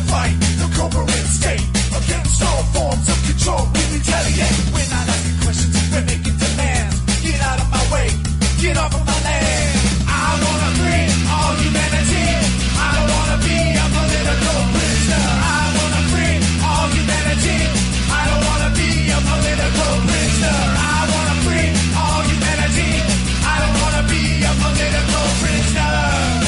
fight the corporate state. Against all forms of control, we retaliate. We're not asking questions, we're making demands. Get out of my way, get off of my land. I wanna free all humanity. I don't wanna be a political prisoner. I wanna free all humanity. I don't wanna be a political prisoner. I wanna free all humanity. I don't wanna be a political prisoner.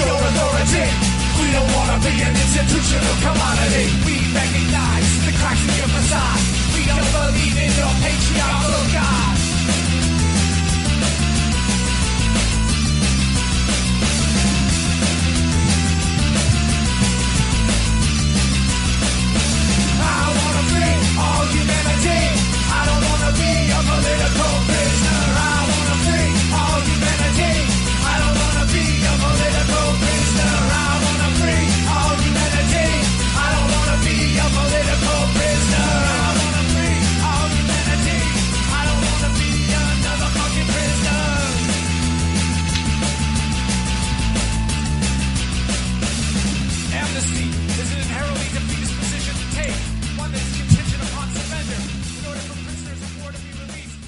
Your authority. We don't want to be an institutional commodity. We recognize the cracks in your facade. We don't believe in your patriarchal God. I want to free all humanity. I don't want to be a political prisoner. I want to free all humanity. I don't want to be a political prisoner. I want to free all humanity. I don't want to be a political prisoner. I want to free all humanity. I don't want to be another fucking prisoner. Amnesty is an inherently defeatist position to take, one that is contingent upon surrender in order for prisoners of war to be released.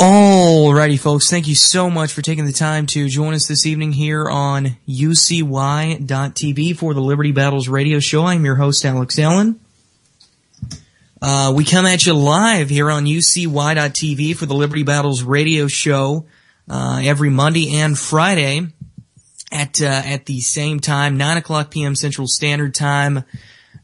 Alrighty, folks, thank you so much for taking the time to join us this evening here on UCY.TV for the Liberty Battles radio show. I'm your host, Alex Allen. We come at you live here on UCY.TV for the Liberty Battles radio show every Monday and Friday at the same time, 9 o'clock p.m. Central Standard Time,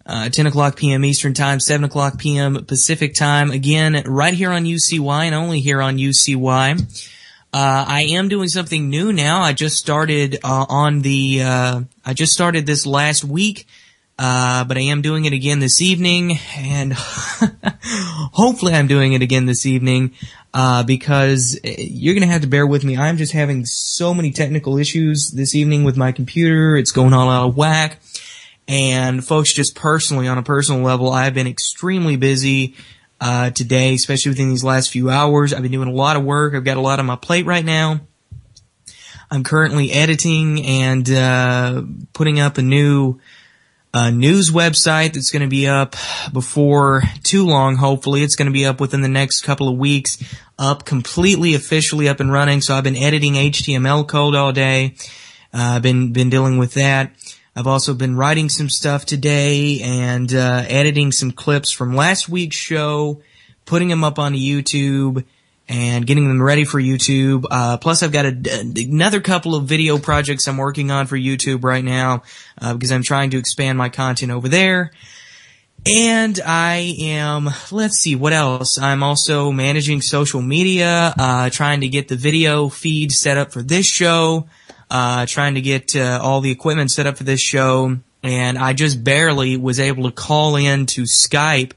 10 o'clock p.m. Eastern Time, 7 o'clock p.m. Pacific Time. Again, right here on UCY and only here on UCY. I am doing something new now. I just started I just started this last week, but I am doing it again this evening, and hopefully I'm doing it again this evening, because you're gonna have to bear with me. I'm just having so many technical issues this evening with my computer. It's going all out of whack. And folks, just personally, on a personal level, I've been extremely busy today, especially within these last few hours. I've been doing a lot of work. I've got a lot on my plate right now. I'm currently editing and putting up a new news website that's going to be up before too long, hopefully. It's going to be up within the next couple of weeks, up completely officially up and running. So I've been editing HTML code all day. I've been dealing with that. I've also been writing some stuff today and editing some clips from last week's show, putting them up onto YouTube and getting them ready for YouTube. Plus I've got another couple of video projects I'm working on for YouTube right now, because I'm trying to expand my content over there. And I am, let's see, what else? I'm also managing social media, trying to get the video feed set up for this show. Trying to get all the equipment set up for this show, and I just barely was able to call in to Skype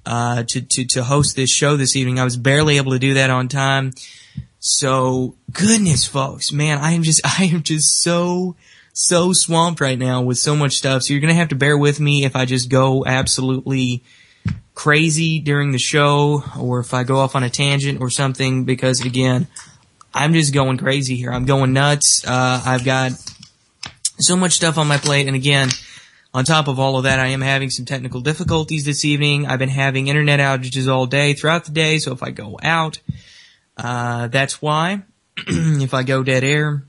to host this show this evening. I was barely able to do that on time. So, goodness, folks, man, I am just so swamped right now with so much stuff. So you're gonna have to bear with me if I just go absolutely crazy during the show, or if I go off on a tangent or something, because again, I'm just going crazy here. I'm going nuts. I've got so much stuff on my plate. And again, on top of all of that, I am having some technical difficulties this evening. I've been having internet outages all day throughout the day. So if I go out, that's why. If I go dead air.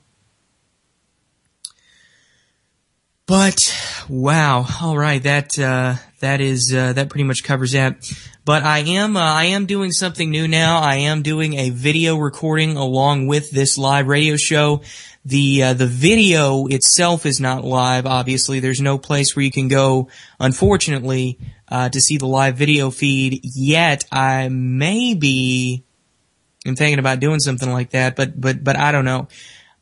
But wow. All right. That pretty much covers that. But I am doing something new now. I am doing a video recording along with this live radio show. The video itself is not live, obviously. There's no place where you can go, unfortunately, to see the live video feed yet. I'm thinking about doing something like that, but I don't know.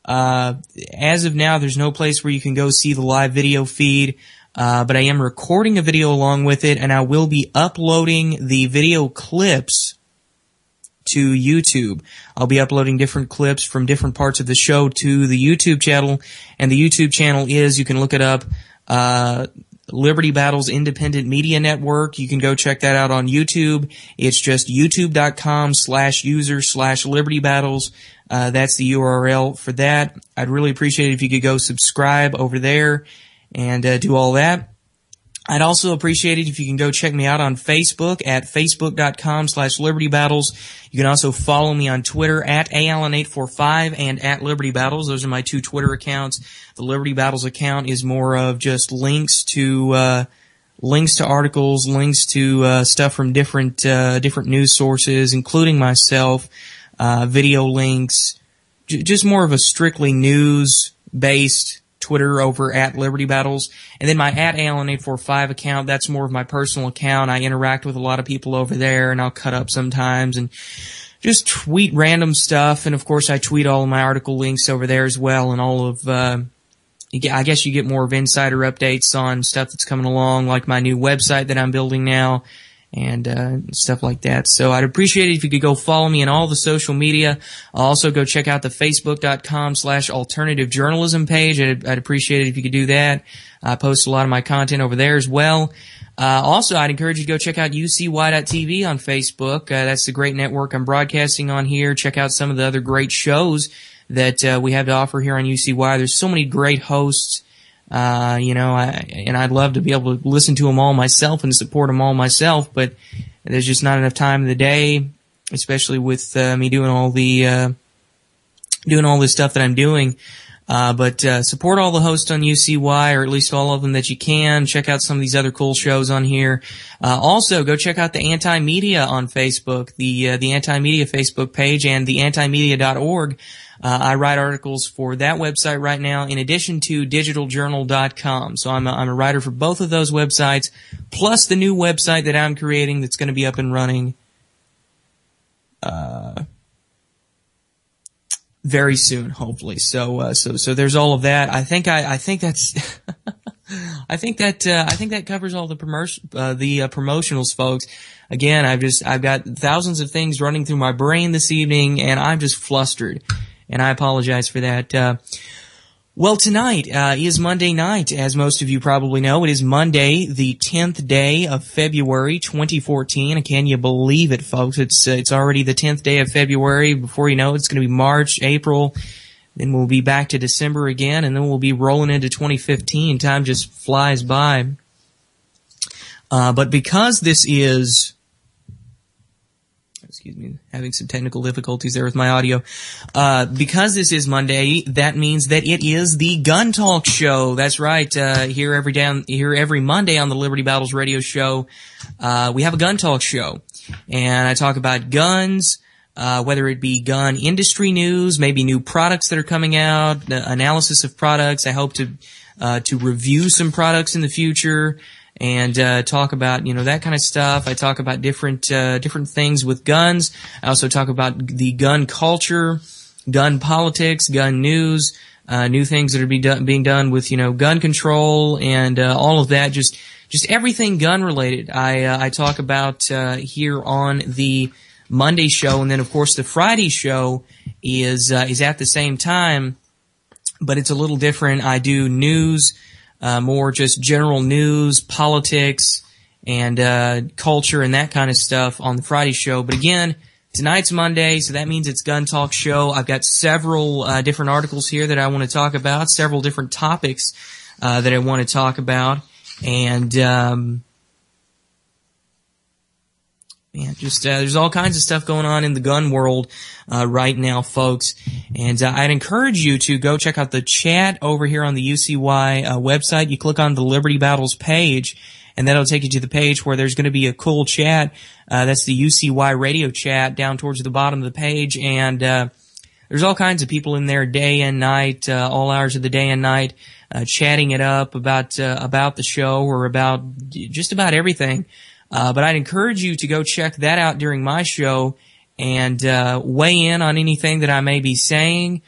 As of now, there's no place where you can go see the live video feed, but I am recording a video along with it, and I will be uploading the video clips to YouTube. I'll be uploading different clips from different parts of the show to the YouTube channel, and the YouTube channel is, you can look it up, Liberty Battles Independent Media Network. You can go check that out on YouTube. It's just youtube.com/user/Liberty Battles. That's the URL for that. I'd really appreciate it if you could go subscribe over there and do all that. I'd also appreciate it if you can go check me out on Facebook at facebook.com/Liberty Battles. You can also follow me on Twitter at ALlen845 and at Liberty Battles. Those are my two Twitter accounts. The Liberty Battles account is more of just links to articles, links to stuff from different news sources, including myself, video links, just more of a strictly news-based Twitter over at Liberty Battles. And then my at ALlen845 account, that's more of my personal account. I interact with a lot of people over there, and I'll cut up sometimes and just tweet random stuff. And of course, I tweet all of my article links over there as well, and all of, I guess you get more of insider updates on stuff that's coming along, like my new website that I'm building now, and stuff like that. So I'd appreciate it if you could go follow me on all the social media. I'll also go check out the facebook.com/alternative journalism page. I'd appreciate it if you could do that. I post a lot of my content over there as well. Also, I'd encourage you to go check out UCY.TV on Facebook. That's the great network I'm broadcasting on here. Check out some of the other great shows that we have to offer here on UCY. There's so many great hosts. And I'd love to be able to listen to them all myself and support them all myself, but there's just not enough time in the day, especially with me doing all this stuff that I'm doing. But support all the hosts on UCY, or at least all of them that you can. Check out some of these other cool shows on here. Also, go check out the Anti-Media on Facebook, the Anti-Media Facebook page, and the antimedia.org. I write articles for that website right now, in addition to digitaljournal.com. So I'm a writer for both of those websites, plus the new website that I'm creating that's going to be up and running very soon, hopefully. So there's all of that. I think that's I think that covers all the promotionals, folks. Again, I've got thousands of things running through my brain this evening, and I'm just flustered. And I apologize for that. Well, tonight is Monday night, as most of you probably know. It is Monday, the 10th day of February, 2014. Can you believe it, folks? It's already the 10th day of February. Before you know it, it's going to be March, April. Then we'll be back to December again, and then we'll be rolling into 2015. Time just flies by. But because this is... Excuse me, having some technical difficulties there with my audio. Because this is Monday, that means that it is the Gun Talk Show. That's right. Here every Monday on the Liberty Battles radio show, we have a Gun Talk Show. And I talk about guns, whether it be gun industry news, maybe new products that are coming out, analysis of products. I hope to review some products in the future. And talk about, that kind of stuff. I talk about different things with guns. I also talk about the gun culture, gun politics, gun news, new things that are being done with, gun control, and all of that. Just everything gun related. I talk about here on the Monday show, and then of course the Friday show is at the same time, but it's a little different. I do news. More just general news, politics, and culture and that kind of stuff on the Friday show. But again, tonight's Monday, so that means it's Gun Talk Show. I've got several different articles here that I want to talk about, several different topics that I want to talk about. And there's all kinds of stuff going on in the gun world right now, folks. And I'd encourage you to go check out the chat over here on the UCY website. You click on the Liberty Battles page, and that'll take you to the page where there's going to be a cool chat. That's the UCY radio chat down towards the bottom of the page. And there's all kinds of people in there day and night, all hours of the day and night, chatting it up about the show or about just about everything. But I'd encourage you to go check that out during my show, and weigh in on anything that I may be saying.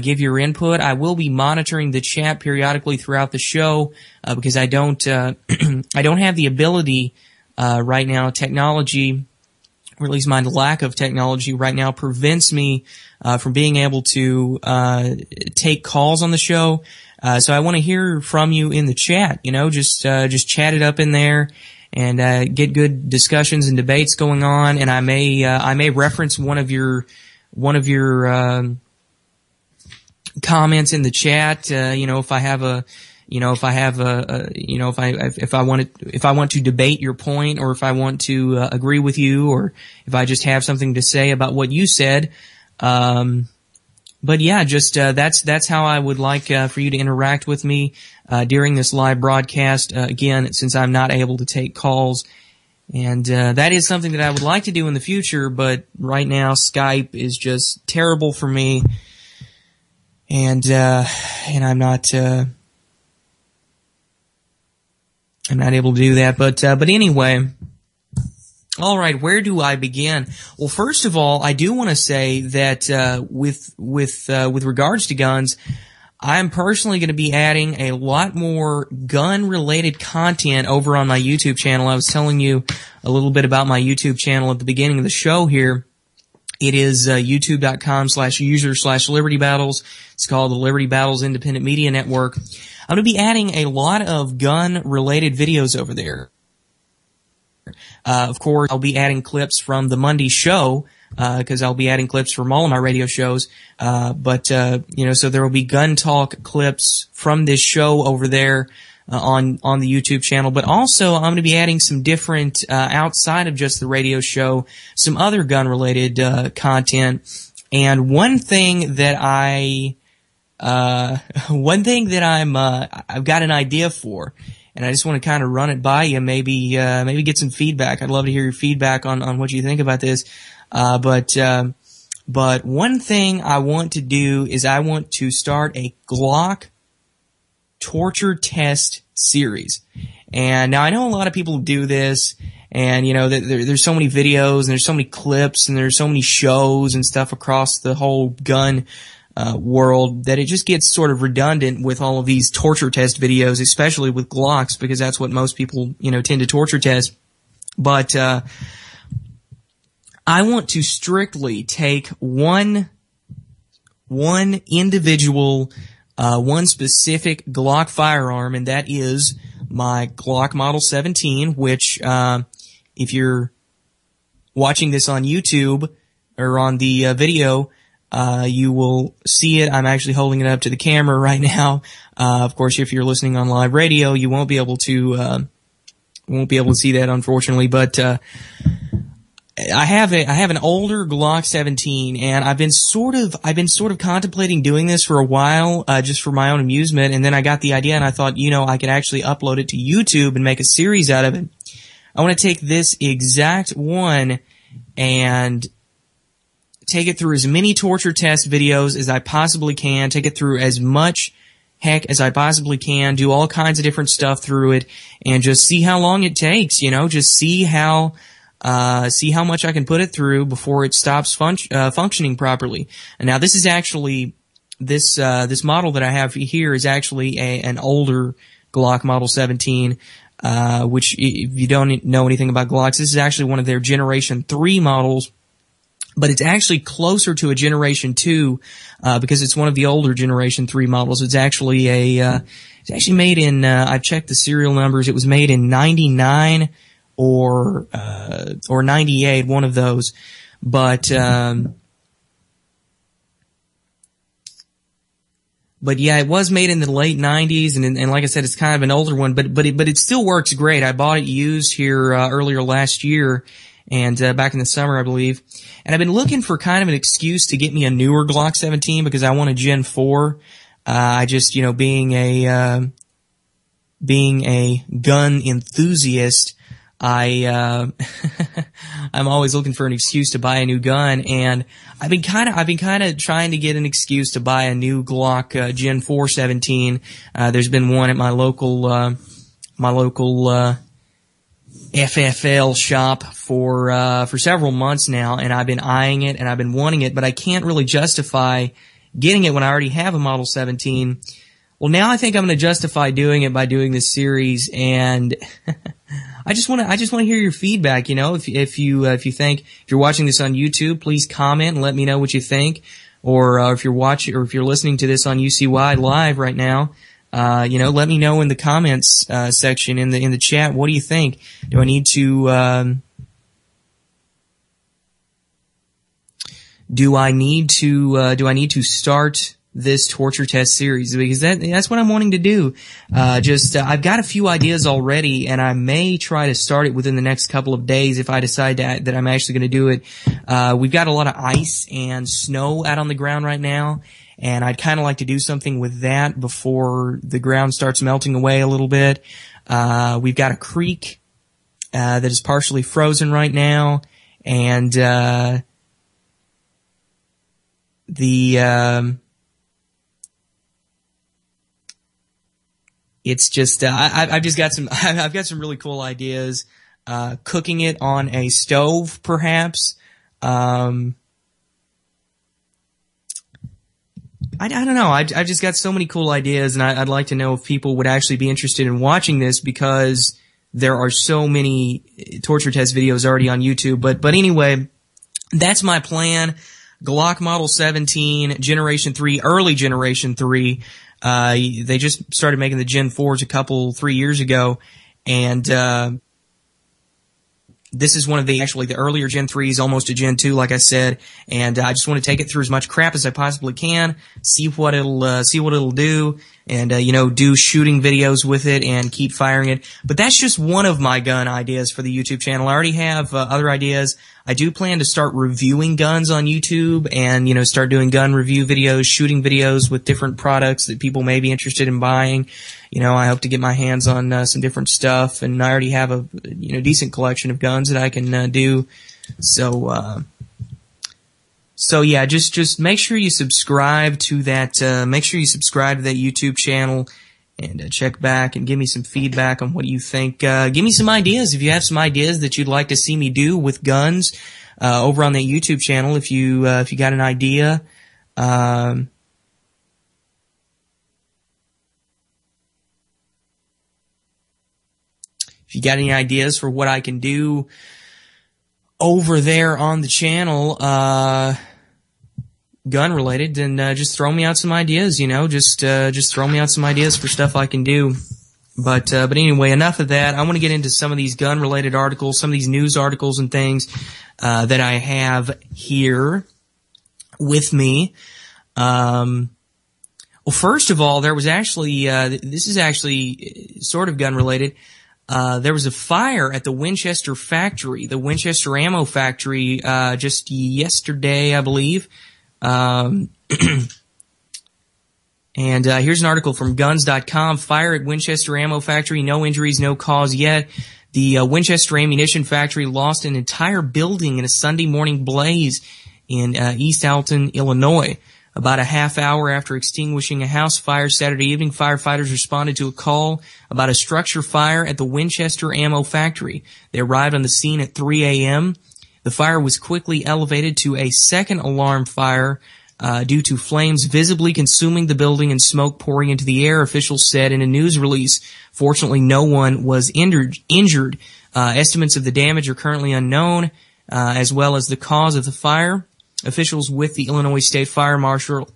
Give your input. I will be monitoring the chat periodically throughout the show because I don't I don't have the ability right now. Technology, or at least my lack of technology right now, prevents me from being able to take calls on the show. So I want to hear from you in the chat. You know, just chat it up in there and get good discussions and debates going on. And I may reference one of your comments in the chat. You know, if I have a, you know, if I have a, you know, if I want to debate your point, or if I want to agree with you, or if I just have something to say about what you said. But yeah, just that's how I would like for you to interact with me during this live broadcast. Again, since I'm not able to take calls, and that is something that I would like to do in the future, but right now Skype is just terrible for me. And I'm not able to do that, but anyway. All right, where do I begin? Well, first of all, I do want to say that, with regards to guns, I'm personally going to be adding a lot more gun-related content over on my YouTube channel. I was telling you a little bit about my YouTube channel at the beginning of the show here. It is youtube.com/user/Liberty Battles. It's called the Liberty Battles Independent Media Network. I'm going to be adding a lot of gun-related videos over there. Of course, I'll be adding clips from the Monday show, because I'll be adding clips from all of my radio shows. But you know, so there will be gun talk clips from this show over there on the YouTube channel. But also, I'm going to be adding some different, outside of just the radio show, some other gun-related content. And one thing that I've got an idea for, and I just want to kind of run it by you, maybe get some feedback. I'd love to hear your feedback on what you think about this. But one thing I want to do is I want to start a Glock torture test series. And now I know a lot of people do this, and you know, there's so many videos and there's so many clips and there's so many shows and stuff across the whole gun world that it just gets sort of redundant with all of these torture test videos, especially with Glocks, because that's what most people, you know, tend to torture test. But I want to strictly take one individual, one specific Glock firearm, and that is my Glock Model 17, which, if you're watching this on YouTube or on the video, you will see it. I'm actually holding it up to the camera right now. Of course, if you're listening on live radio, you won't be able to see that, unfortunately. But I have an older Glock 17, and I've been sort of contemplating doing this for a while, just for my own amusement. And then I got the idea, and I thought, you know, I could actually upload it to YouTube and make a series out of it. I want to take this exact one and take it through as many torture test videos as I possibly can, take it through as much heck as I possibly can, do all kinds of different stuff through it, and just see how long it takes, you know, just see how much I can put it through before it stops functioning properly. And now this is actually, this model that I have here is actually an older Glock Model 17, which, if you don't know anything about Glocks, this is actually one of their Generation 3 models. But it's actually closer to a Generation 2, because it's one of the older Generation 3 models. It's actually it's actually made in, I've checked the serial numbers, it was made in 99 or 98, one of those. But yeah, it was made in the late 90s, and like I said, it's kind of an older one, but it still works great. I bought it used here, earlier last year, and back in the summer, I believe. And I've been looking for kind of an excuse to get me a newer Glock 17 because I want a Gen 4. I just, you know, being a gun enthusiast, I'm always looking for an excuse to buy a new gun, and I've been kind of trying to get an excuse to buy a new Glock Gen 4 17. There's been one at my local FFL shop for several months now, and I've been eyeing it and I've been wanting it, but I can't really justify getting it when I already have a Model 17. Well, now I think I'm going to justify doing it by doing this series, and I just want to hear your feedback. You know, if you're watching this on YouTube, please comment and let me know what you think. Or if you're listening to this on UCY Live right now, you know, let me know in the comments section in the chat. What do you think? Do I need to start this torture test series? Because that's what I'm wanting to do. I've got a few ideas already, and I may try to start it within the next couple of days if I decide that I'm actually going to do it. We've got a lot of ice and snow out on the ground right now, and I'd kind of like to do something with that before the ground starts melting away a little bit. We've got a creek that is partially frozen right now, and it's just I've got some really cool ideas. Cooking it on a stove, perhaps. I don't know. I've just got so many cool ideas, and I'd like to know if people would actually be interested in watching this, because there are so many torture test videos already on YouTube. But anyway, that's my plan. Glock Model 17, Generation 3, early Generation 3. They just started making the Gen 4s 3 years ago, and this is one of the earlier Gen 3s, almost a Gen 2, like I said, and I just want to take it through as much crap as I possibly can, see what it'll do, and do shooting videos with it and keep firing it. But that's just one of my gun ideas for the YouTube channel. I already have other ideas. I do plan to start reviewing guns on YouTube and, start doing gun review videos, shooting videos with different products that people may be interested in buying. I hope to get my hands on some different stuff, and I already have a decent collection of guns that I can do. So yeah, just make sure you subscribe to that. Make sure you subscribe to that YouTube channel, and check back and give me some feedback on what you think. Give me some ideas if you have some ideas that you'd like to see me do with guns over on that YouTube channel. If you got an idea. If you got any ideas for what I can do over there on the channel, gun related, then just throw me out some ideas. Just throw me out some ideas for stuff I can do. But anyway, enough of that. I want to get into some of these gun related articles, some of these news articles and things that I have here with me. Well, first of all, there was actually this is actually sort of gun related. There was a fire at the Winchester factory, the Winchester ammo factory, just yesterday, I believe. And here's an article from guns.com. Fire at Winchester ammo factory. No injuries, no cause yet. The Winchester ammunition factory lost an entire building in a Sunday morning blaze in East Alton, Illinois. About a half hour after extinguishing a house fire Saturday evening, firefighters responded to a call about a structure fire at the Winchester ammo factory. They arrived on the scene at 3 a.m. The fire was quickly elevated to a second alarm fire due to flames visibly consuming the building and smoke pouring into the air, officials said in a news release. Fortunately, no one was injured. Estimates of the damage are currently unknown, as well as the cause of the fire. Officials with the Illinois State Fire Marshal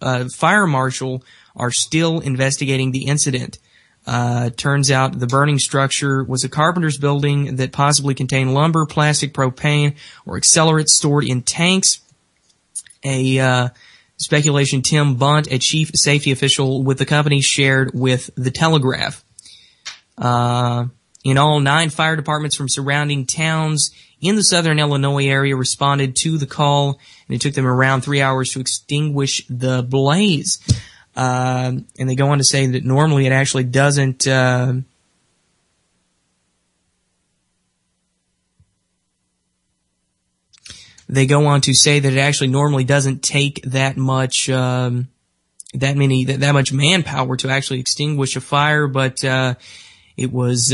are still investigating the incident. Turns out the burning structure was a carpenter's building that possibly contained lumber, plastic, propane, or accelerates stored in tanks. Speculation Tim Bunt, a chief safety official with the company, shared with The Telegraph. In all, 9 fire departments from surrounding towns in the southern Illinois area responded to the call, and it took them around 3 hours to extinguish the blaze. And they go on to say that normally it actually doesn't, they go on to say that it actually normally doesn't take that much, that much manpower to actually extinguish a fire, but, it was,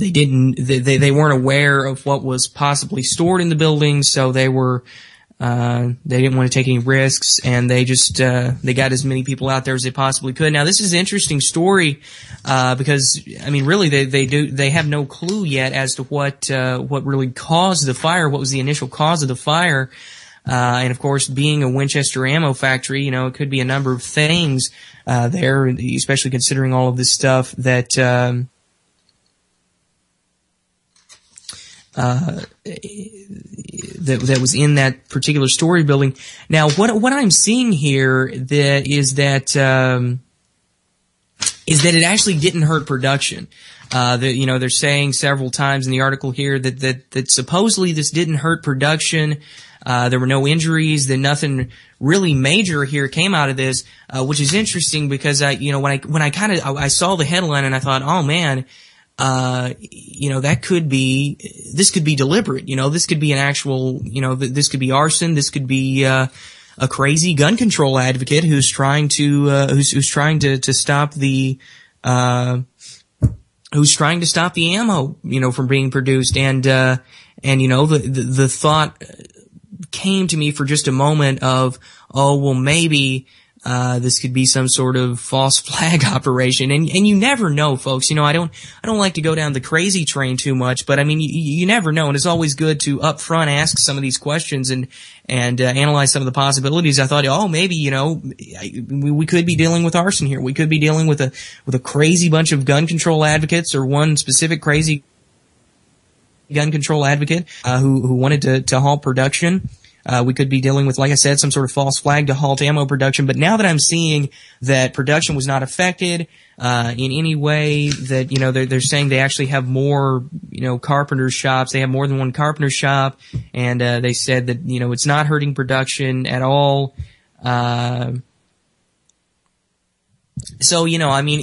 they weren't aware of what was possibly stored in the building, so they didn't want to take any risks, and they got as many people out there as they possibly could. Now, this is an interesting story, because, I mean, really, they have no clue yet as to what really caused the fire, what was the initial cause of the fire. And of course, being a Winchester ammo factory, it could be a number of things, there, especially considering all of this stuff that was in that particular story building. Now, what I'm seeing here is that it actually didn't hurt production. They're saying several times in the article here that supposedly this didn't hurt production. There were no injuries, that nothing really major here came out of this, which is interesting because I saw the headline and I thought, oh man, this could be deliberate. This could be an actual, this could be arson. This could be, a crazy gun control advocate who's trying to stop the, ammo, from being produced. And the thought came to me for just a moment of, oh, well, maybe, this could be some sort of false flag operation. And you never know, folks. I don't like to go down the crazy train too much, but I mean, you never know. And it's always good to up front ask some of these questions and analyze some of the possibilities. I thought, oh, maybe, we could be dealing with arson here. We could be dealing with a crazy bunch of gun control advocates, or one specific crazy gun control advocate, who wanted to halt production. We could be dealing with, like I said, some sort of false flag to halt ammo production. But now that I'm seeing that production was not affected, in any way, that, they're saying they actually have more, carpenter shops. They have more than one carpenter shop. And, they said that, it's not hurting production at all. So, I mean,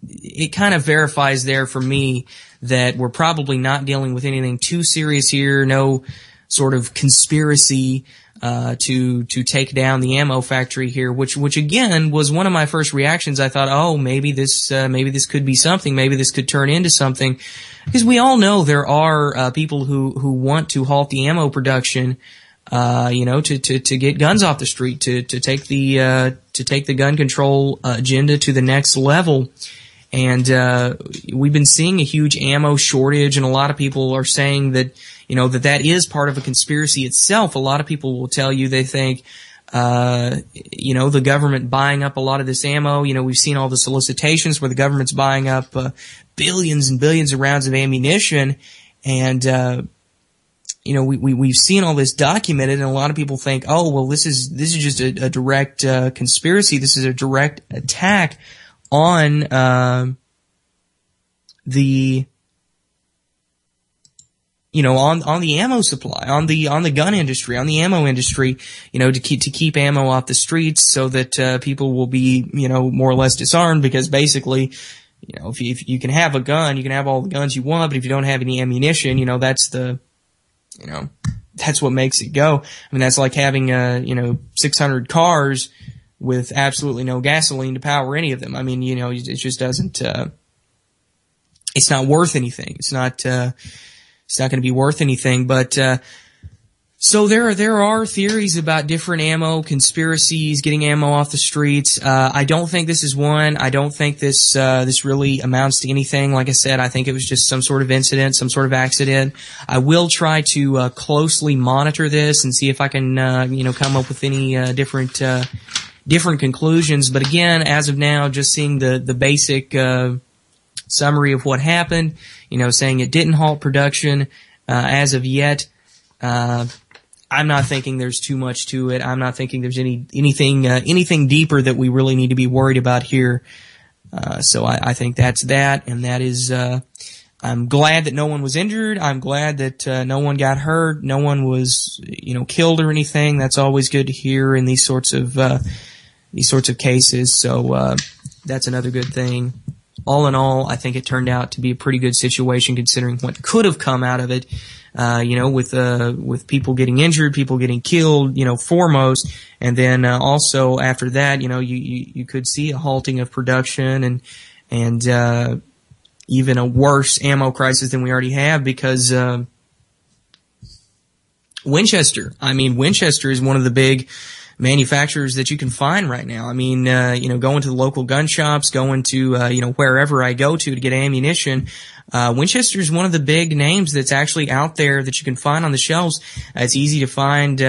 it kind of verifies there for me that we're probably not dealing with anything too serious here. No sort of conspiracy to take down the ammo factory here, which again was one of my first reactions. I thought, oh, maybe this could be something. Maybe this could turn into something, because we all know there are people who want to halt the ammo production, to get guns off the street, to take the gun control agenda to the next level. And we've been seeing a huge ammo shortage, and a lot of people are saying that, that is part of a conspiracy itself. A lot of people will tell you they think, the government buying up a lot of this ammo. We've seen all the solicitations where the government's buying up billions and billions of rounds of ammunition, and we've seen all this documented, and a lot of people think, oh, well, this is just a direct conspiracy. This is a direct attack on the ammo supply, on the gun industry, on the ammo industry, to keep ammo off the streets, so that people will be, more or less disarmed, because basically, if you can have a gun, you can have all the guns you want, but if you don't have any ammunition, that's what makes it go. I mean, that's like having 600 cars with absolutely no gasoline to power any of them. I mean, it just doesn't, it's not worth anything. It's not going to be worth anything. But, so there are theories about different ammo conspiracies, getting ammo off the streets. I don't think this is one. I don't think this really amounts to anything. Like I said, I think it was just some sort of incident, some sort of accident. I will try to, closely monitor this and see if I can, come up with any, different conclusions. But again, as of now, just seeing the basic summary of what happened, saying it didn't halt production as of yet. I'm not thinking there's too much to it. I'm not thinking there's anything deeper that we really need to be worried about here. So I think that's that, and that is, I'm glad that no one was injured. I'm glad that no one got hurt. No one was, killed or anything. That's always good to hear in these sorts of cases. So that's another good thing. All in all, I think it turned out to be a pretty good situation considering what could have come out of it. With people getting injured, people getting killed, foremost, and then also after that, you could see a halting of production and even a worse ammo crisis than we already have because, Winchester. I mean, Winchester is one of the big manufacturers that you can find right now. I mean, going to the local gun shops, going to, wherever I go to get ammunition, Winchester is one of the big names that's actually out there that you can find on the shelves. It's easy to find,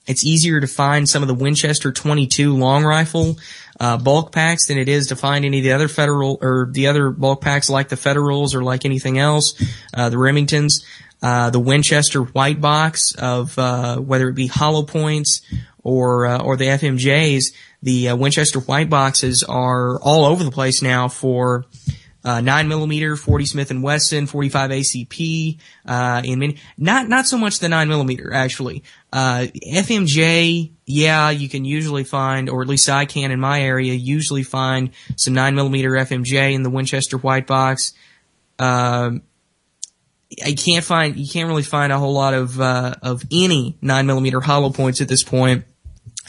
it's easier to find some of the Winchester 22 long rifle, bulk packs than it is to find any of the other Federal or the other bulk packs like the Federals or like anything else, the Remingtons. The Winchester white box of, whether it be hollow points or the FMJs, the Winchester white boxes are all over the place now for, 9mm, 40 Smith & Wesson, 45 ACP, not so much the 9mm, actually. FMJ, yeah, you can usually find, or at least I can in my area, usually find some 9mm FMJ in the Winchester white box. You can't really find a whole lot of any 9mm hollow points at this point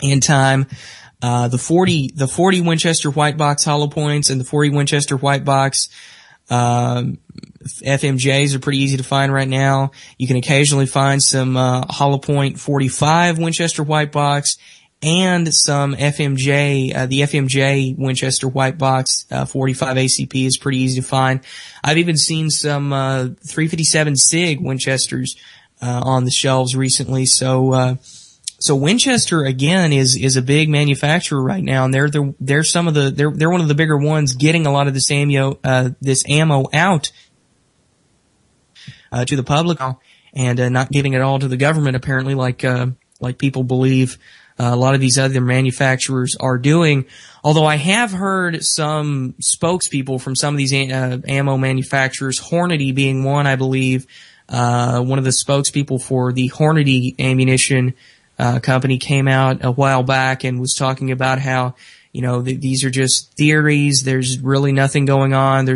in time. The 40 Winchester white box hollow points and the 40 Winchester white box, FMJs are pretty easy to find right now. You can occasionally find some, hollow point 45 Winchester white box and some FMJ, the FMJ Winchester white box, 45 ACP is pretty easy to find. I've even seen some, 357 SIG Winchesters, on the shelves recently. So Winchester again is a big manufacturer right now, and they're one of the bigger ones getting a lot of this ammo out, to the public and, not giving it all to the government apparently like people believe. A lot of these other manufacturers are doing, although I have heard some spokespeople from some of these ammo manufacturers, Hornady being one, I believe, one of the spokespeople for the Hornady ammunition company came out a while back and was talking about how, these are just theories, there's really nothing going on, they're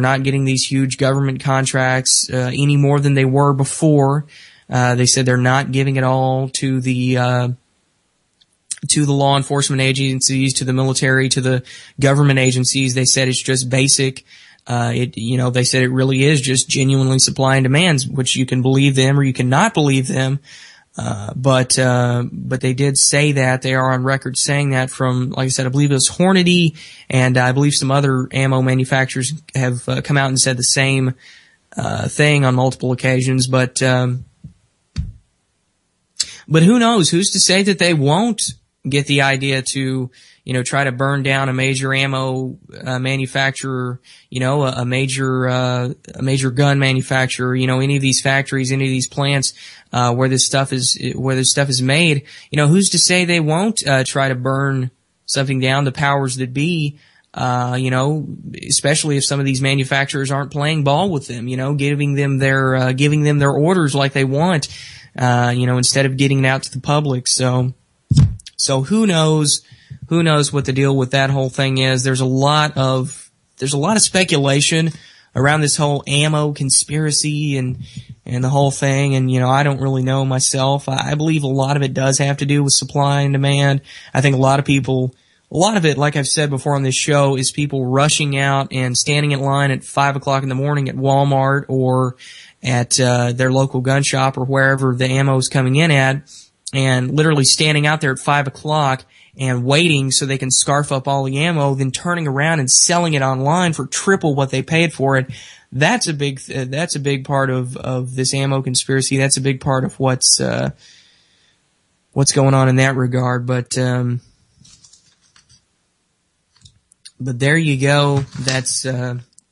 not getting these huge government contracts any more than they were before. They said they're not giving it all to the law enforcement agencies, to the military, to the government agencies. They said it's just basic. They said it really is just genuinely supply and demands, which you can believe them or you cannot believe them. But they did say that. They are on record saying that from, like I said, I believe it was Hornady and I believe some other ammo manufacturers have come out and said the same thing on multiple occasions. But who knows? Who's to say that they won't get the idea to, try to burn down a major ammo manufacturer, a major gun manufacturer, any of these factories, any of these plants where this stuff is made. Who's to say they won't try to burn something down? The powers that be, especially if some of these manufacturers aren't playing ball with them, giving them their orders like they want. Instead of getting it out to the public. So who knows what the deal with that whole thing is. There's a lot of speculation around this whole ammo conspiracy and the whole thing. And, I don't really know myself. I believe a lot of it does have to do with supply and demand. I think a lot of it, like I've said before on this show, is people rushing out and standing in line at 5 o'clock in the morning at Walmart or at their local gun shop or wherever the ammo is coming in at, and literally standing out there at 5 o'clock and waiting so they can scarf up all the ammo, then turning around and selling it online for triple what they paid for it. That's a big part of this ammo conspiracy. That's a big part of what's going on in that regard. But there you go.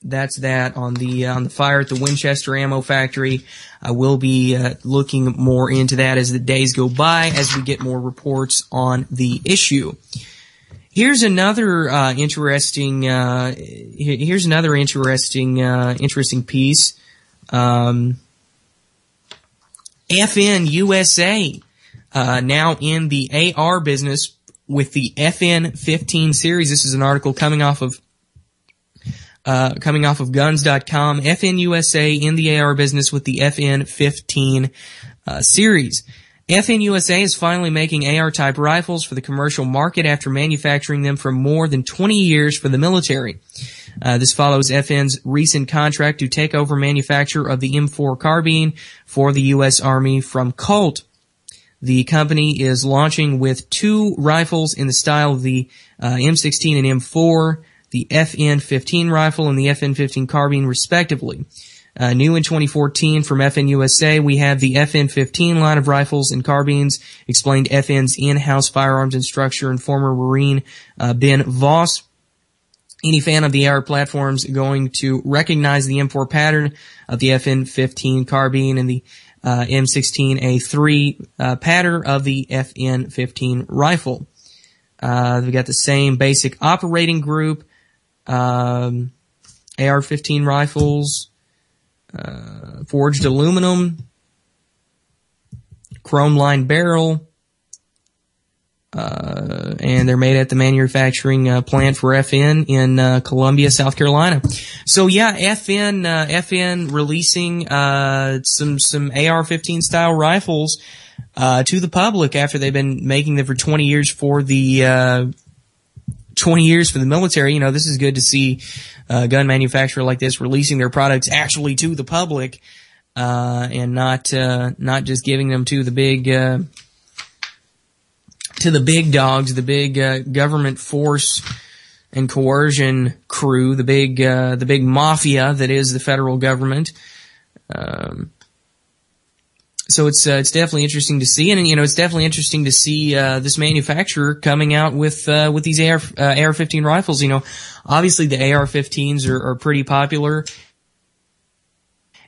That's that on the fire at the Winchester Ammo Factory. I will be looking more into that as the days go by, as we get more reports on the issue. Here's another interesting piece. FN USA now in the AR business with the FN 15 series. This is an article coming off of guns.com. FN USA in the AR business with the FN 15 series. FN USA is finally making AR-type rifles for the commercial market after manufacturing them for more than 20 years for the military. This follows FN's recent contract to take over manufacture of the M4 carbine for the U.S. Army from Colt. The company is launching with 2 rifles in the style of the M16 and M4, the FN-15 rifle and the FN-15 carbine, respectively. New in 2014 from FN USA, we have the FN-15 line of rifles and carbines, explained FN's in-house firearms instructor and former Marine Ben Voss. Any fan of the AR platforms going to recognize the M4 pattern of the FN-15 carbine and the M16A3 pattern of the FN-15 rifle. We've got the same basic operating group, AR-15 rifles, forged aluminum, chrome lined barrel, and they're made at the manufacturing plant for FN in Columbia, South Carolina. So yeah, FN releasing some AR-15 style rifles to the public after they've been making them for 20 years for the 20 years for the military. You know, this is good to see a gun manufacturer like this releasing their products actually to the public, and not just giving them to the big dogs, the big government force and coercion crew, the big mafia that is the federal government. So it's definitely interesting to see, and you know, it's definitely interesting to see this manufacturer coming out with these AR-15 rifles. You know, obviously the AR-15s are pretty popular,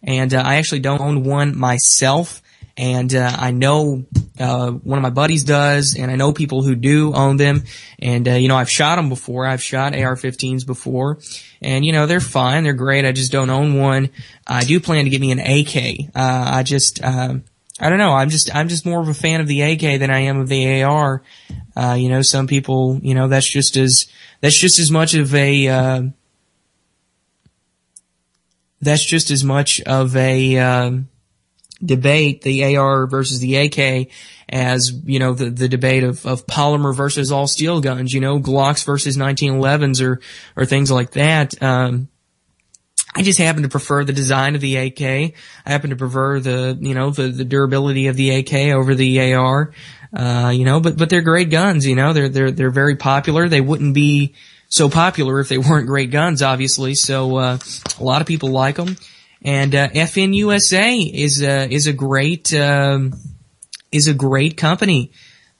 and I actually don't own one myself, and I know one of my buddies does, and I know people who do own them, and you know, I've shot them before. I've shot AR-15s before, and you know, they're fine, they're great. I just don't own one. I do plan to get me an AK. I don't know. I'm just more of a fan of the AK than I am of the AR. You know, some people, you know, that's just as much of a debate, the AR versus the AK, as, you know, the debate of polymer versus all steel guns, you know, Glocks versus 1911s or things like that. I just happen to prefer the design of the AK. I happen to prefer the durability of the AK over the AR. You know, but they're great guns, you know, they're very popular. They wouldn't be so popular if they weren't great guns, obviously. So, a lot of people like them. And, FN USA is a great company.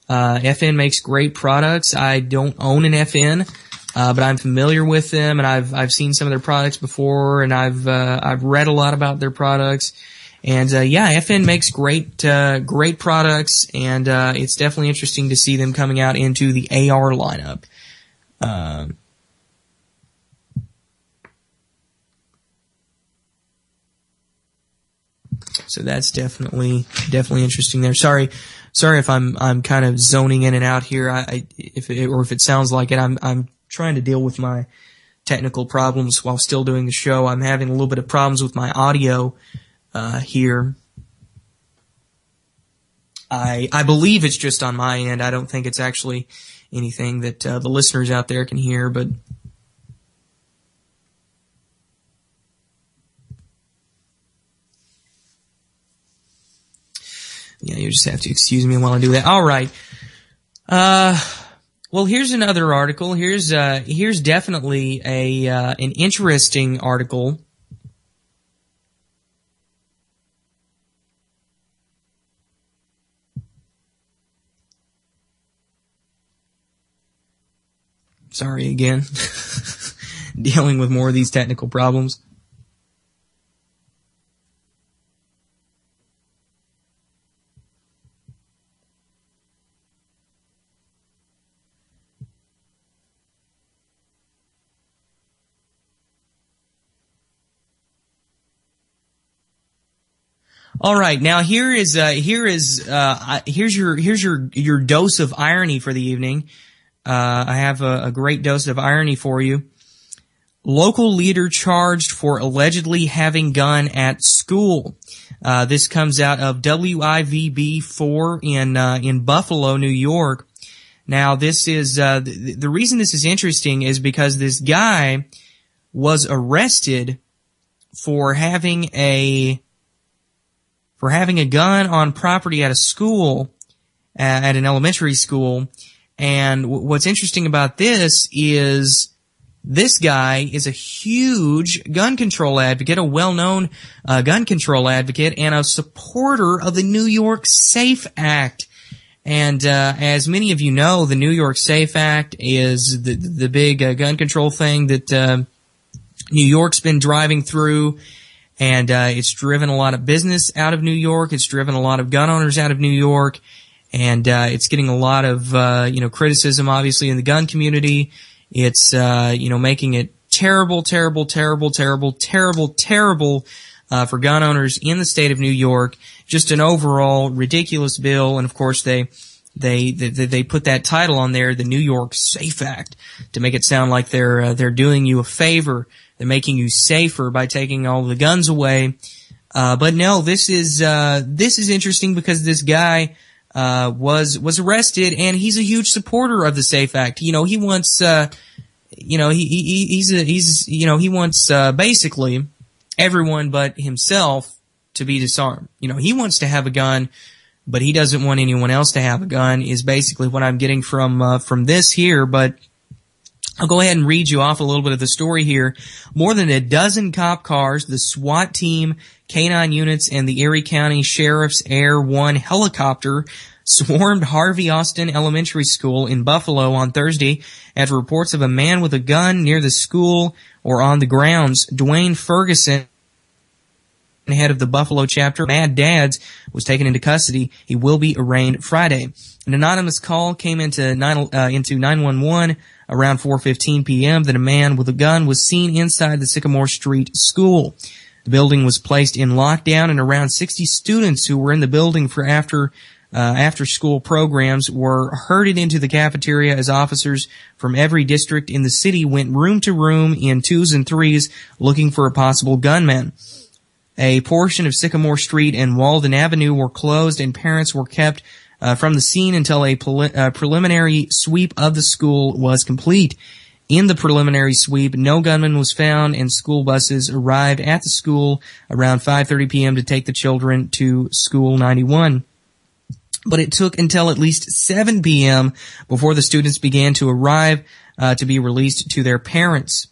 FN makes great products. I don't own an FN. But I'm familiar with them, and I've seen some of their products before, and I've read a lot about their products. And, yeah, FN makes great products, and, it's definitely interesting to see them coming out into the AR lineup. So that's definitely interesting there. Sorry if I'm kind of zoning in and out here. If it sounds like it, I'm trying to deal with my technical problems while still doing the show. I'm having a little bit of problems with my audio here. I believe it's just on my end. I don't think it's actually anything that the listeners out there can hear, but yeah, you just have to excuse me while I do that. All right. Well, here's another article. Here's definitely an interesting article. Sorry again. Dealing with more of these technical problems. All right, now here's your dose of irony for the evening. I have a great dose of irony for you. Local leader charged for allegedly having gun at school. This comes out of WIVB 4 in Buffalo, New York. Now, this is the reason this is interesting is because this guy was arrested for having a gun on property at a school, at an elementary school. And what's interesting about this is this guy is a huge gun control advocate, a well-known gun control advocate, and a supporter of the New York SAFE Act. And as many of you know, the New York SAFE Act is the big gun control thing that New York's been driving through, and it's driven a lot of business out of New York. It's driven a lot of gun owners out of New York, and it's getting a lot of criticism, obviously, in the gun community. It's making it terrible for gun owners in the state of New York. Just an overall ridiculous bill, and of course they put that title on there, the New York SAFE Act, to make it sound like they're doing you a favor. They're making you safer by taking all the guns away. But no, this is interesting because this guy was arrested, and he's a huge supporter of the SAFE Act. He wants he wants basically everyone but himself to be disarmed. He wants to have a gun, but he doesn't want anyone else to have a gun, is basically what I'm getting from this here. But I'll go ahead and read you off a little bit of the story here. More than a dozen cop cars, the SWAT team, K-9 units, and the Erie County Sheriff's Air 1 helicopter swarmed Harvey Austin Elementary School in Buffalo on Thursday after reports of a man with a gun near the school or on the grounds. Dwayne Ferguson, head of the Buffalo chapter, Mad Dads, was taken into custody. He will be arraigned Friday. An anonymous call came into 911 around 4:15 p.m. that a man with a gun was seen inside the Sycamore Street School. The building was placed in lockdown, and around 60 students who were in the building for after school programs were herded into the cafeteria as officers from every district in the city went room to room in twos and threes looking for a possible gunman. A portion of Sycamore Street and Walden Avenue were closed, and parents were kept from the scene until a preliminary sweep of the school was complete. In the preliminary sweep, no gunman was found, and school buses arrived at the school around 5:30 p.m. to take the children to School 91. But it took until at least 7 p.m. before the students began to arrive to be released to their parents.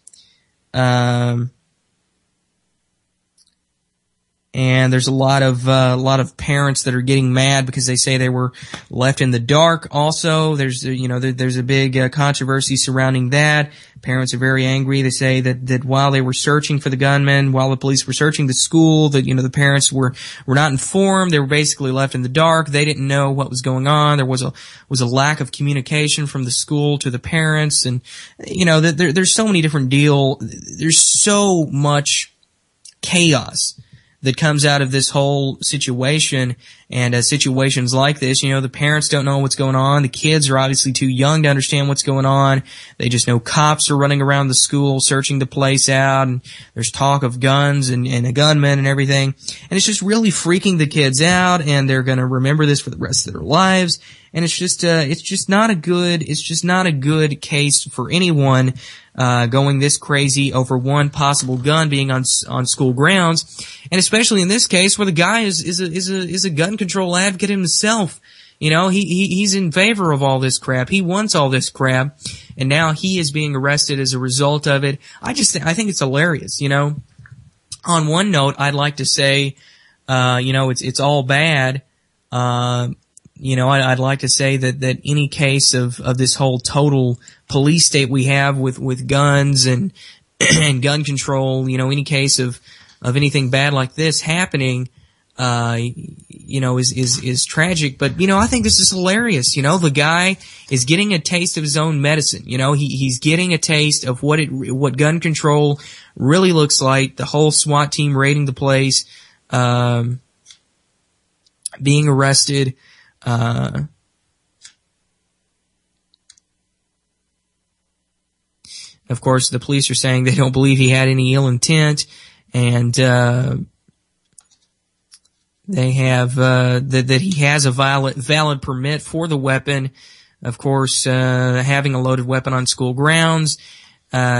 And there's a lot of parents that are getting mad because they say they were left in the dark. Also, there's a big controversy surrounding that. Parents are very angry. They say that while they were searching for the gunman, while the police were searching the school, that the parents were not informed. They were basically left in the dark. They didn't know what was going on. There was a lack of communication from the school to the parents, and there's so many different there's so much chaos that comes out of this whole situation, and situations like this, the parents don't know what's going on. The kids are obviously too young to understand what's going on. They just know cops are running around the school searching the place out, and there's talk of guns and a gunman and everything. And it's just really freaking the kids out, and they're going to remember this for the rest of their lives. And it's just not a good case for anyone going this crazy over one possible gun being on school grounds, and especially in this case where the guy is a gun control advocate himself. He's in favor of all this crap. He wants all this crap, and now he is being arrested as a result of it. I think it's hilarious. On one note, I'd like to say, it's all bad. I'd like to say that any case of this whole total police state we have with guns and and gun control, any case of anything bad like this happening, is tragic. But, I think this is hilarious. The guy is getting a taste of his own medicine. He's getting a taste of what gun control really looks like. The whole SWAT team raiding the place, being arrested. Of course, the police are saying they don't believe he had any ill intent, and they have that he has a valid permit for the weapon. Of course, having a loaded weapon on school grounds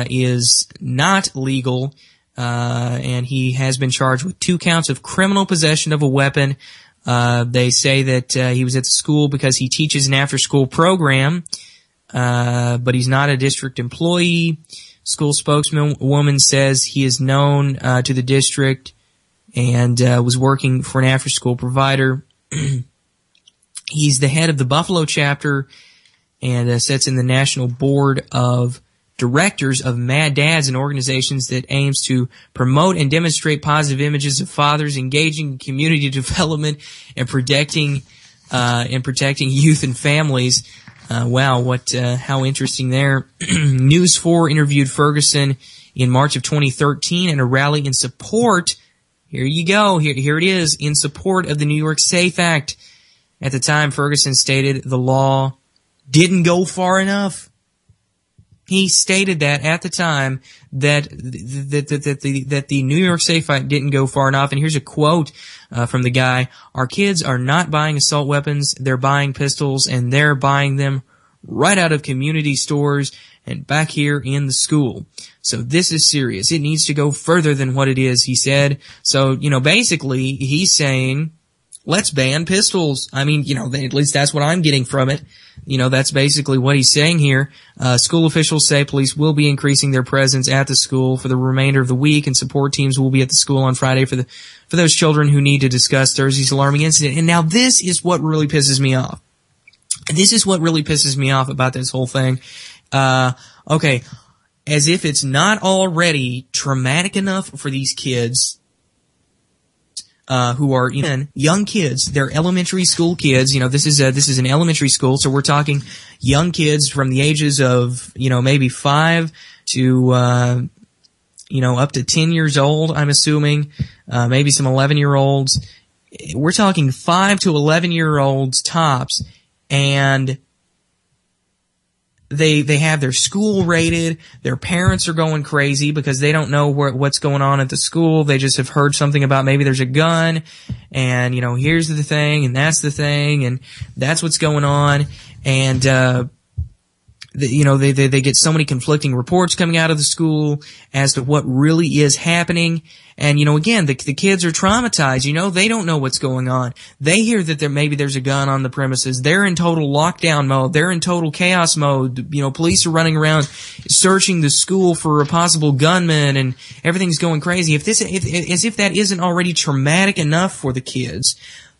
is not legal, and he has been charged with 2 counts of criminal possession of a weapon. They say that he was at the school because he teaches an after-school program, but he's not a district employee. School spokeswoman says he is known to the district and was working for an after-school provider. He's the head of the Buffalo chapter and sits in the National Board of Directors of Mad Dads, an organization that aims to promote and demonstrate positive images of fathers engaging in community development and protecting youth and families. Wow, how interesting there. News 4 interviewed Ferguson in March of 2013 at a rally in support. Here you go. Here it is, in support of the New York SAFE Act. At the time, Ferguson stated the law didn't go far enough. He stated that at the time that the New York SAFE Act didn't go far enough. And here's a quote from the guy: "Our kids are not buying assault weapons; they're buying pistols, and they're buying them right out of community stores and back here in the school. So this is serious. It needs to go further than what it is," he said. So, basically, he's saying, let's ban pistols. I mean, at least that's what I'm getting from it. That's basically what he's saying here. School officials say police will be increasing their presence at the school for the remainder of the week, and support teams will be at the school on Friday for those children who need to discuss Thursday's alarming incident. And now this is what really pisses me off. This is what really pisses me off about this whole thing. Okay, as if it's not already traumatic enough for these kids who are young kids. They're elementary school kids. This is an elementary school, so we're talking young kids from the ages of maybe 5 to up to 10 years old. I'm assuming maybe some 11-year-olds. We're talking 5 to 11-year-olds tops, and they have their school raided. Their parents are going crazy because they don't know what's going on at the school. They just have heard something about maybe there's a gun, and here's the thing, and that's the thing, and that's what's going on. And they get so many conflicting reports coming out of the school as to what really is happening. And, again, the kids are traumatized. They don't know what's going on. They hear that there's a gun on the premises. They're in total lockdown mode. They're in total chaos mode. Police are running around searching the school for a possible gunman, and everything's going crazy. As if that isn't already traumatic enough for the kids,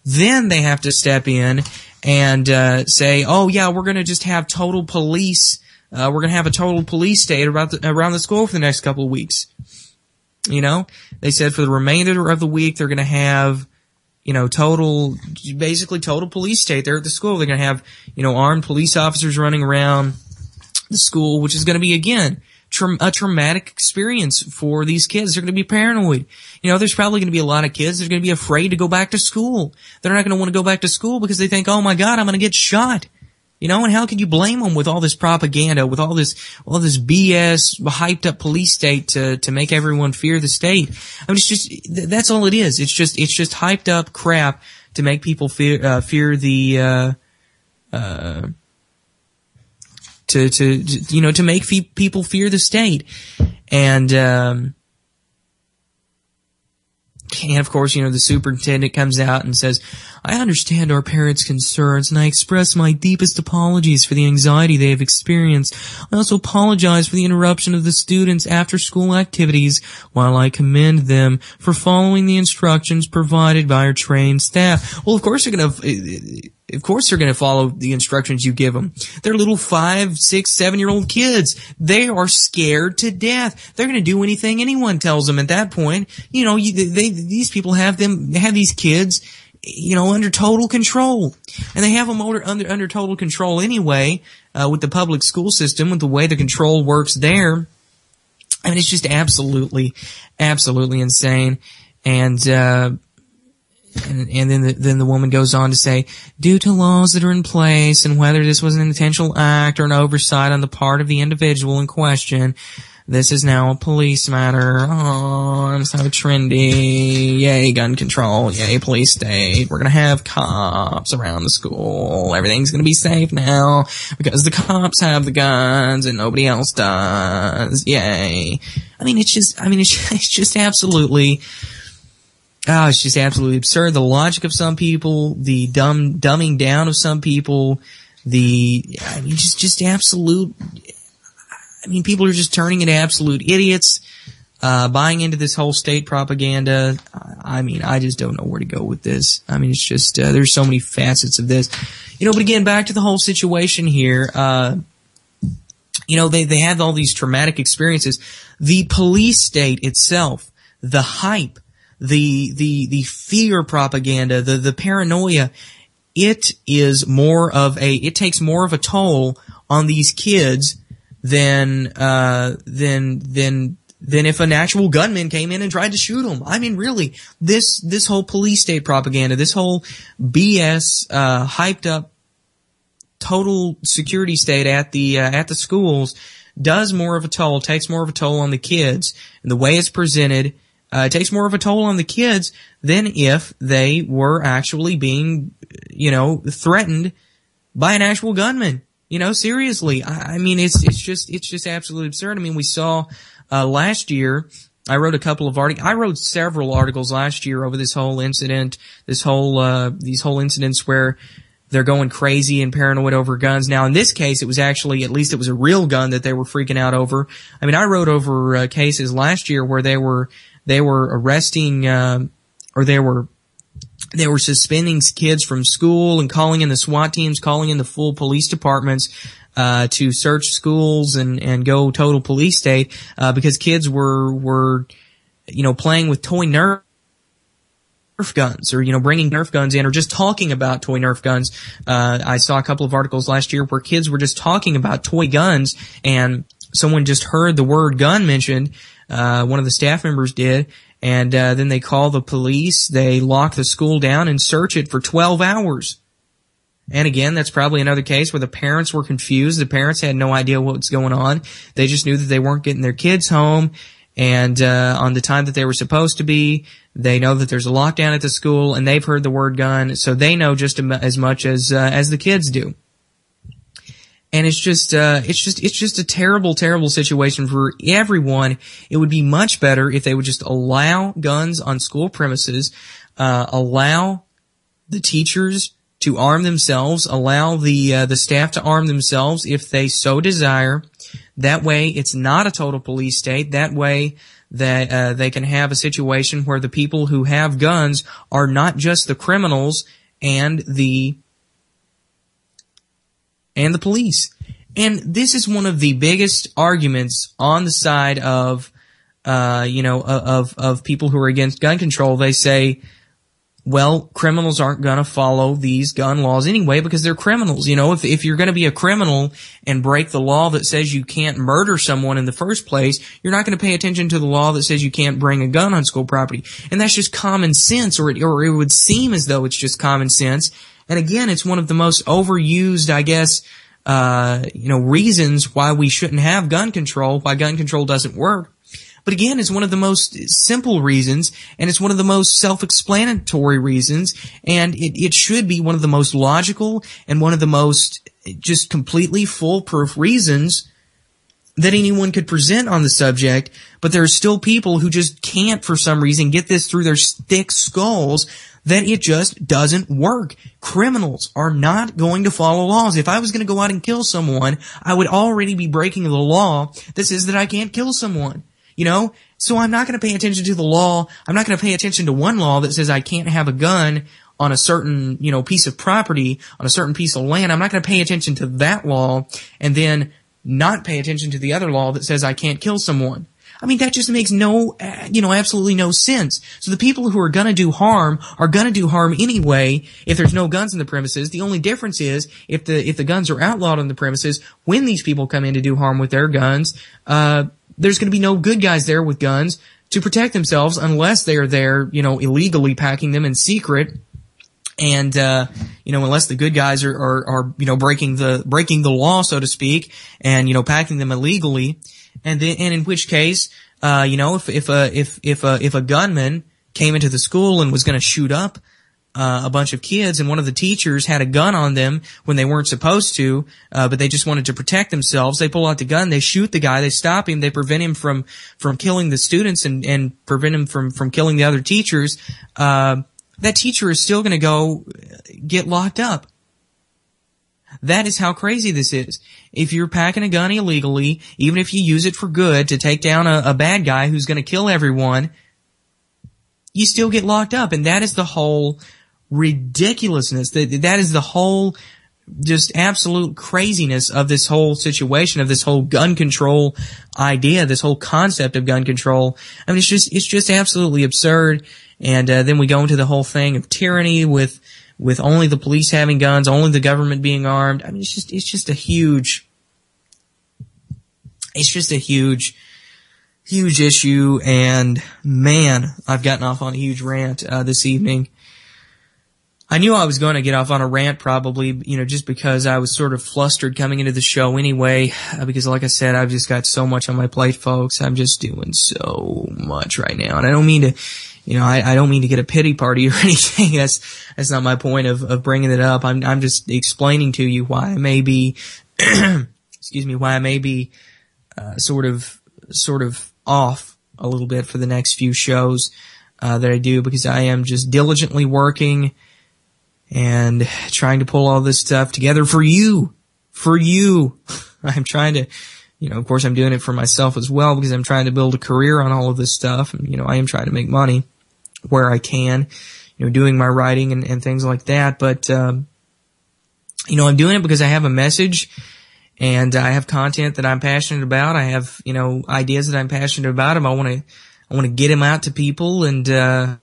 then they have to step in and say, oh yeah, we're going to just have total police. We're going to have a total police state around the school for the next couple of weeks. They said for the remainder of the week they're going to have, basically total police state there at the school. They're going to have, armed police officers running around the school, which is going to be, again, a traumatic experience for these kids. They're going to be paranoid. There's probably going to be a lot of kids that are going to be afraid to go back to school. They're not going to want to go back to school because they think, oh my God, I'm going to get shot. And how can you blame them with all this propaganda, with all this BS hyped up police state to make everyone fear the state? I mean, it's just, that's all it is. It's just hyped up crap to make people fear the, to make people fear the state. And of course, the superintendent comes out and says, I understand our parents' concerns, and I express my deepest apologies for the anxiety they have experienced. I also apologize for the interruption of the students' after-school activities, while I commend them for following the instructions provided by our trained staff. Well, of course they're going to follow the instructions you give them. They're little 5, 6, 7-year-old kids. They are scared to death. They're going to do anything anyone tells them at that point. These people have these kids, under total control. And they have them under total control anyway, with the public school system, with the way the control works there. I mean, it's just absolutely insane. And then the woman goes on to say, due to laws that are in place and whether this was an intentional act or an oversight on the part of the individual in question, This is now a police matter. Oh, I'm so trendy. Yay, gun control. Yay, police state. We're gonna have cops around the school. Everything's gonna be safe now because the cops have the guns and nobody else does. Yay. It's just absolutely, it's just absolutely absurd. The logic of some people, the dumbing down of some people, just absolute. People are just turning into absolute idiots, buying into this whole state propaganda. I just don't know where to go with this. It's just, there's so many facets of this. But again, back to the whole situation here, they have all these traumatic experiences. The police state itself, the hype, the fear propaganda, the paranoia, it takes more of a toll on these kids than if an actual gunman came in and tried to shoot them. Really, this whole police state propaganda, this whole BS, hyped up total security state at the schools does more of a toll, takes more of a toll on the kids. And the way it's presented, it takes more of a toll on the kids than if they were actually being, threatened by an actual gunman. Seriously. It's just absolutely absurd. We saw, last year, I wrote several articles last year over this whole incident, these whole incidents where they're going crazy and paranoid over guns. Now, in this case, it was actually, at least it was a real gun that they were freaking out over. I wrote over, cases last year where they were arresting, or they were suspending kids from school and calling in the SWAT teams, calling in the full police departments, to search schools and go total police state, because kids were, playing with toy Nerf guns, or, bringing Nerf guns in, or just talking about toy Nerf guns. I saw a couple of articles last year where kids were just talking about toy guns, and someone just heard the word gun mentioned, one of the staff members did, and then they call the police, they lock the school down and search it for 12 hours. And again, that's probably another case where the parents were confused. The parents had no idea what was going on. They just knew that they weren't getting their kids home, and on the time that they were supposed to be. They know that there's a lockdown at the school, and they've heard the word gun, so they know just as much as the kids do. And it's just a terrible, terrible situation for everyone. It would be much better if they would just allow guns on school premises, allow the teachers to arm themselves, allow the staff to arm themselves if they so desire. That way, it's not a total police state. That way, that they can have a situation where the people who have guns are not just the criminals and the police. And this is one of the biggest arguments on the side of of people who are against gun control. They say, well, criminals aren't going to follow these gun laws anyway because they're criminals. If you're going to be a criminal and break the law that says you can't murder someone in the first place, you're not going to pay attention to the law that says you can't bring a gun on school property. And that's just common sense, or it would seem as though it's just common sense. And again, it's one of the most overused, I guess, reasons why we shouldn't have gun control, why gun control doesn't work. But again, it's one of the most simple reasons, and it's one of the most self-explanatory reasons, and it should be one of the most logical and one of the most just completely foolproof reasons that anyone could present on the subject. But there are still people who just can't, for some reason, get this through their thick skulls that it just doesn't work. Criminals are not going to follow laws. If I was going to go out and kill someone, I would already be breaking the law that says that I can't kill someone. So I'm not going to pay attention to the law. I'm not going to pay attention to one law that says I can't have a gun on a certain, piece of property, on a certain piece of land. I'm not going to pay attention to that law and then not pay attention to the other law that says I can't kill someone. That just makes absolutely no sense. So the people who are going to do harm are going to do harm anyway if there's no guns in the premises. The only difference is if the guns are outlawed on the premises, when these people come in to do harm with their guns, there's going to be no good guys there with guns to protect themselves unless they are there, illegally packing them in secret And, unless the good guys are breaking the law, so to speak, and, packing them illegally. And in which case, if a gunman came into the school and was going to shoot up a bunch of kids, and one of the teachers had a gun on them when they weren't supposed to, but they just wanted to protect themselves, they pull out the gun, they shoot the guy, they stop him, they prevent him from killing the students and prevent him from killing the other teachers, that teacher is still going to go get locked up. That is how crazy this is. If you're packing a gun illegally, even if you use it for good to take down a bad guy who's going to kill everyone, you still get locked up. And that is the whole ridiculousness. That is the whole just absolute craziness of this whole situation, of this whole gun control idea, this whole concept of gun control. I mean, it's just absolutely absurd. And then we go into the whole thing of tyranny with only the police having guns, only the government being armed. I mean, it's just a huge issue. And man, I've gotten off on a huge rant this evening. I knew I was going to get off on a rant probably, just because I was sort of flustered coming into the show anyway, because like I said, I've just got so much on my plate, folks. I'm just doing so much right now. And I don't mean to, I don't mean to get a pity party or anything. That's not my point of bringing it up. I'm just explaining to you why I may be, sort of off a little bit for the next few shows, that I do, because I am just diligently working and trying to pull all this stuff together for you. I'm trying to, of course I'm doing it for myself as well, because I'm trying to build a career on all of this stuff. And, I am trying to make money where I can, doing my writing and things like that. But, I'm doing it because I have a message and I have content that I'm passionate about. I have, ideas that I'm passionate about. I want to get them out to people, and,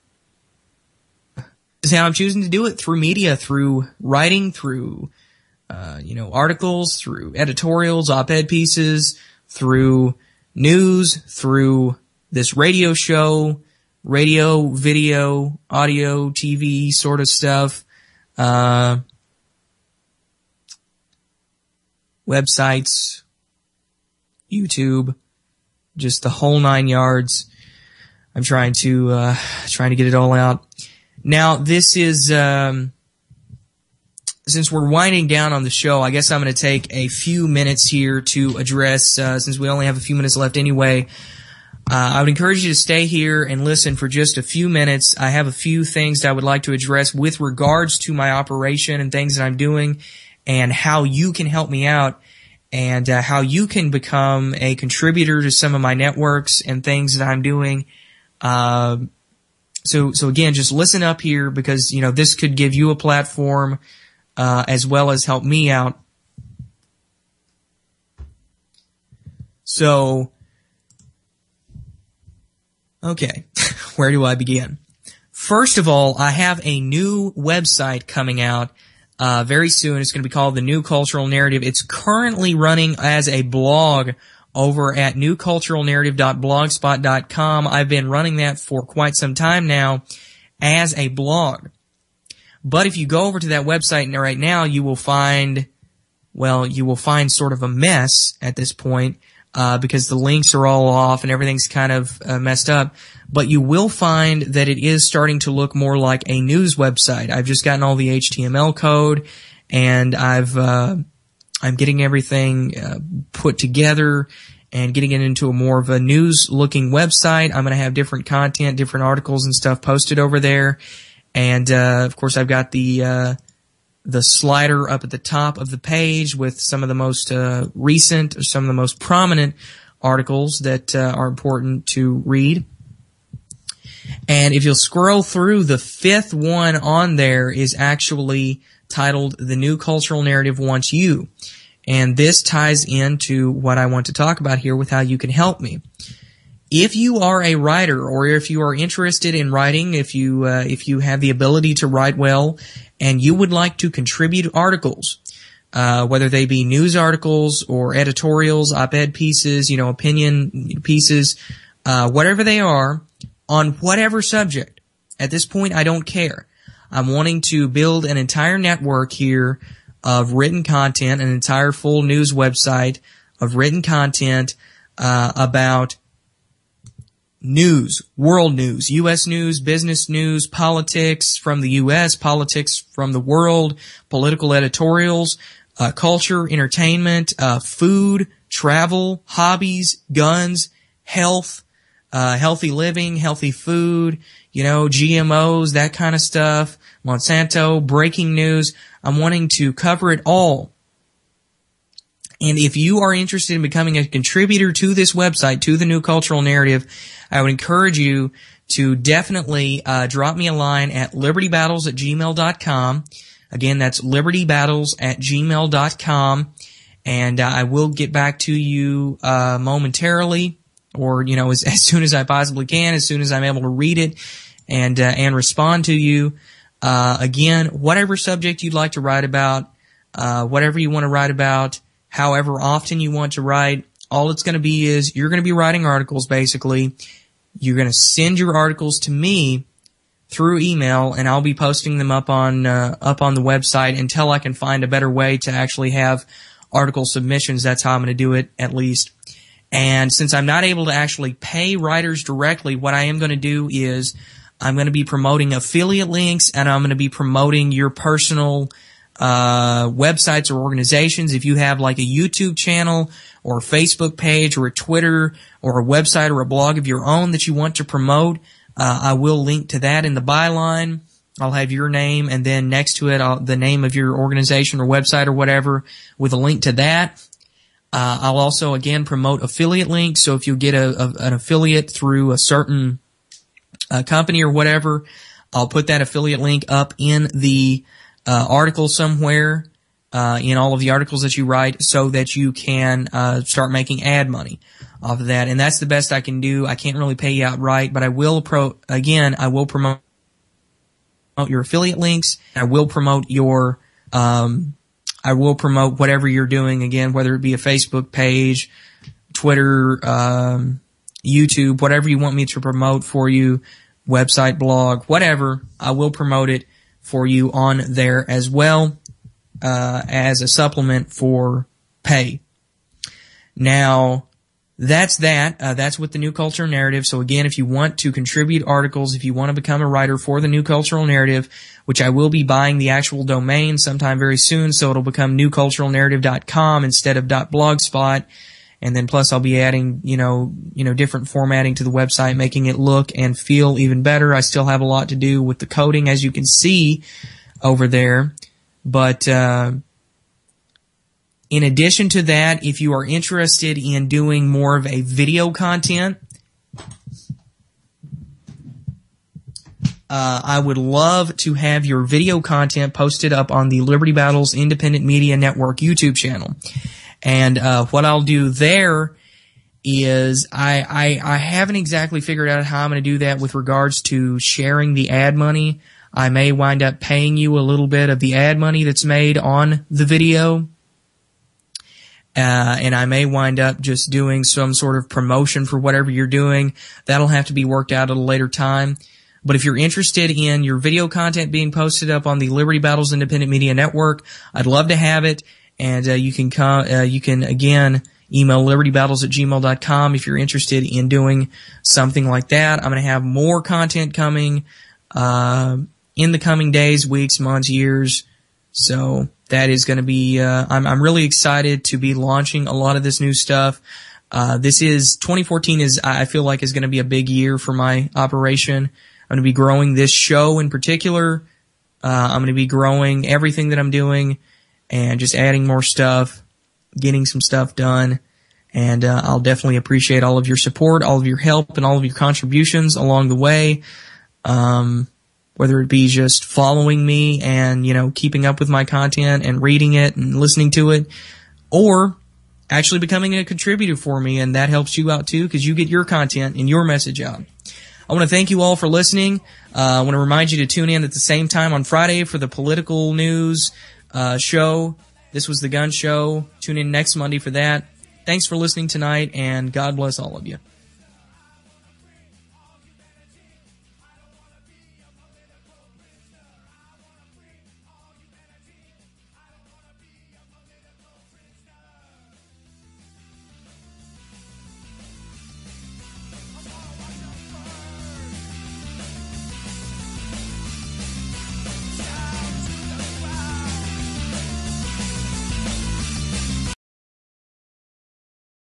is how I'm choosing to do it, through media, through writing, through, articles, through editorials, op-ed pieces, through news, through this radio show, radio, video, audio, TV sort of stuff, websites, YouTube, just the whole 9 yards. I'm trying to get it all out. Now, this is, since we're winding down on the show, I guess I'm going to take a few minutes here to address, since we only have a few minutes left anyway, I would encourage you to stay here and listen for just a few minutes. I have a few things that I would like to address with regards to my operation and things that I'm doing, and how you can help me out, and how you can become a contributor to some of my networks and things that I'm doing. So again, just listen up here, because, this could give you a platform, as well as help me out. So, okay, where do I begin? First of all, I have a new website coming out, very soon. It's going to be called The New Cultural Narrative. It's currently running as a blog over at newculturalnarrative.blogspot.com. I've been running that for quite some time now as a blog. But if you go over to that website right now, you will find sort of a mess at this point, because the links are all off and everything's kind of messed up. But you will find that it is starting to look more like a news website. I've just gotten all the HTML code, and I'm getting everything put together and getting it into a more of a news-looking website. I'm going to have different content, different articles and stuff posted over there. And, of course, I've got the slider up at the top of the page with some of the most recent, or some of the most prominent articles that are important to read. And if you'll scroll through, the fifth one on there is actually titled The New Cultural Narrative Wants You. And this ties into what I want to talk about here with how you can help me. If you are a writer, or if you are interested in writing, if you have the ability to write well, and you would like to contribute articles, whether they be news articles or editorials, op-ed pieces, opinion pieces, whatever they are, on whatever subject. At this point, I don't care. I'm wanting to build an entire network here of written content, an entire full news website of written content about news, world news, U.S. news, business news, politics from the U.S., politics from the world, political editorials, culture, entertainment, food, travel, hobbies, guns, health, healthy living, healthy food, GMOs, that kind of stuff, Monsanto, breaking news. I'm wanting to cover it all. And if you are interested in becoming a contributor to this website, to the New Cultural Narrative, I would encourage you to definitely drop me a line at libertybattles@gmail.com. Again, that's libertybattles@gmail.com. And I will get back to you momentarily, or as soon as I possibly can, as soon as I'm able to read it and respond to you. Again, whatever subject you'd like to write about, whatever you want to write about, however often you want to write, all it's going to be is you're going to be writing articles, basically. You're going to send your articles to me through email, and I'll be posting them up on the website until I can find a better way to actually have article submissions. That's how I'm going to do it, at least. And since I'm not able to actually pay writers directly, what I am going to do is I'm going to be promoting affiliate links, and I'm going to be promoting your personal websites or organizations. If you have like a YouTube channel or a Facebook page or a Twitter or a website or a blog of your own that you want to promote, I will link to that in the byline. I'll have your name, and then next to it the name of your organization or website or whatever with a link to that. I'll also, again, promote affiliate links. So if you get an affiliate through a certain company or whatever, I'll put that affiliate link up in the article somewhere, in all of the articles that you write, so that you can start making ad money off of that. And that's the best I can do. I can't really pay you outright, but I will promote your affiliate links. I will promote your whatever you're doing, again, whether it be a Facebook page, Twitter, YouTube, whatever you want me to promote for you, website, blog, whatever, I will promote it for you on there as well, as a supplement for pay. Now, that's that. That's with the New Cultural Narrative. So again, if you want to contribute articles, if you want to become a writer for the New Cultural Narrative, which I will be buying the actual domain sometime very soon, so it'll become newculturalnarrative.com instead of .blogspot. And then plus I'll be adding, different formatting to the website, making it look and feel even better. I still have a lot to do with the coding, as you can see over there. But, in addition to that, if you are interested in doing more of a video content, I would love to have your video content posted up on the Liberty Battles Independent Media Network YouTube channel. And what I'll do there is I haven't exactly figured out how I'm going to do that with regards to sharing the ad money. I may wind up paying you a little bit of the ad money that's made on the video. And I may wind up just doing some sort of promotion for whatever you're doing. That'll have to be worked out at a later time. But if you're interested in your video content being posted up on the Liberty Battles Independent Media Network, I'd love to have it. And you can again email libertybattles@gmail.com if you're interested in doing something like that. I'm going to have more content coming in the coming days, weeks, months, years. So that is going to be, I'm really excited to be launching a lot of this new stuff. 2014 I feel like is going to be a big year for my operation. I'm going to be growing this show in particular. I'm going to be growing everything that I'm doing and just adding more stuff, getting some stuff done. And I'll definitely appreciate all of your support, all of your help, and all of your contributions along the way. Whether it be just following me and, keeping up with my content and reading it and listening to it, or actually becoming a contributor for me, and that helps you out too because you get your content and your message out. I want to thank you all for listening. I want to remind you to tune in at the same time on Friday for the political news show. This was the Gun Show. Tune in next Monday for that. Thanks for listening tonight, and God bless all of you.